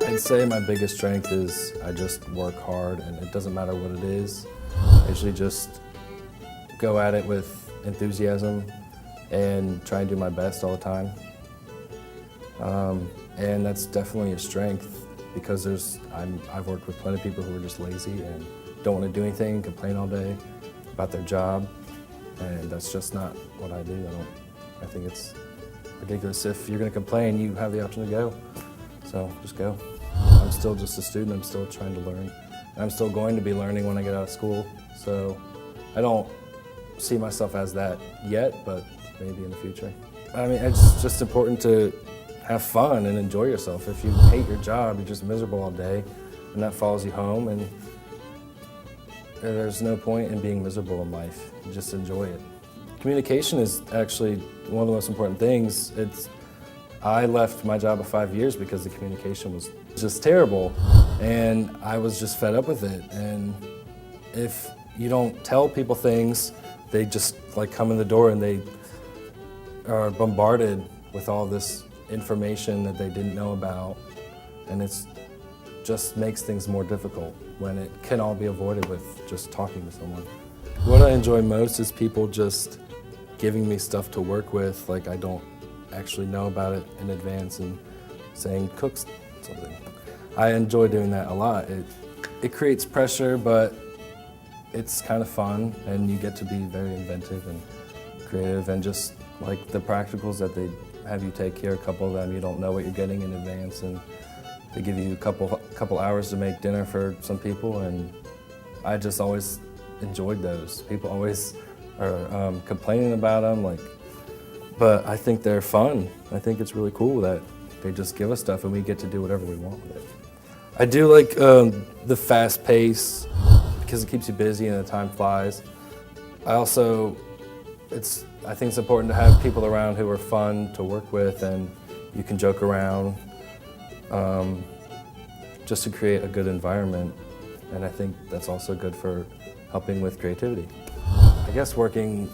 I'd say my biggest strength is I just work hard, and it doesn't matter what it is. I usually just go at it with enthusiasm and try and do my best all the time. And that's definitely a strength because I've worked with plenty of people who are just lazy and don't want to do anything, complain all day about their job, and that's just not what I do. I think it's ridiculous. If you're going to complain, you have the option to go, so just go. I'm still just a student, I'm still trying to learn, and I'm still going to be learning when I get out of school, so I don't see myself as that yet, but maybe in the future. I mean, it's just important to have fun and enjoy yourself. If you hate your job, you're just miserable all day, and that follows you home, and there's no point in being miserable in life. You just enjoy it. Communication is actually one of the most important things. I left my job of 5 years because the communication was just terrible, and I was just fed up with it. And if you don't tell people things, they just come in the door and they are bombarded with all this information that they didn't know about, and it's just makes things more difficult when it can all be avoided with just talking to someone. What I enjoy most is people just giving me stuff to work with, like I don't actually know about it in advance, and saying cook something. I enjoy doing that a lot. It creates pressure, but it's kind of fun, and you get to be very inventive and creative, and just like the practicals that they have you take here, a couple of them you don't know what you're getting in advance, and they give you a couple hours to make dinner for some people, and I just always enjoyed those. People always are complaining about them, but I think they're fun. I think it's really cool that they just give us stuff and we get to do whatever we want with it. I do like the fast pace because it keeps you busy and the time flies. I think it's important to have people around who are fun to work with and you can joke around just to create a good environment. And I think that's also good for helping with creativity. I guess working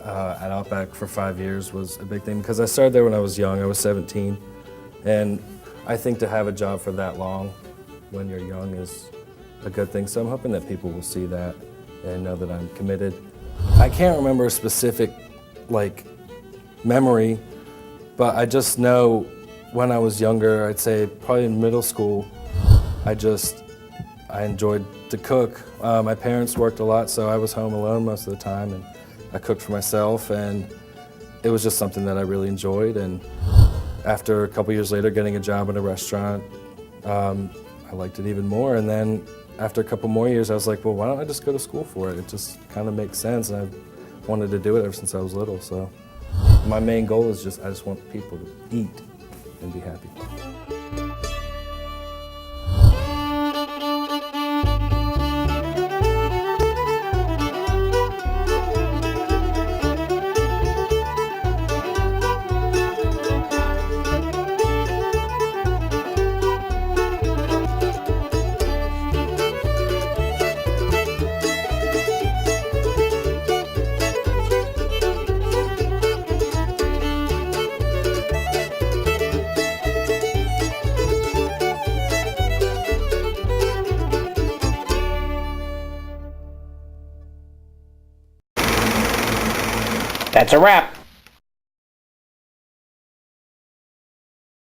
at Outback for 5 years was a big thing because I started there when I was young. I was 17, and I think to have a job for that long when you're young is a good thing. So I'm hoping that people will see that and know that I'm committed. I can't remember a specific memory, but I just know when I was younger, I'd say probably in middle school, I enjoyed to cook. My parents worked a lot, so I was home alone most of the time, and I cooked for myself, and it was just something that I really enjoyed. And after a couple years later, getting a job in a restaurant, I liked it even more. And then after a couple more years, I was like, well, why don't I just go to school for it? It just kind of makes sense, and I wanted to do it ever since I was little. So my main goal is I just want people to eat and be happy. That's a wrap.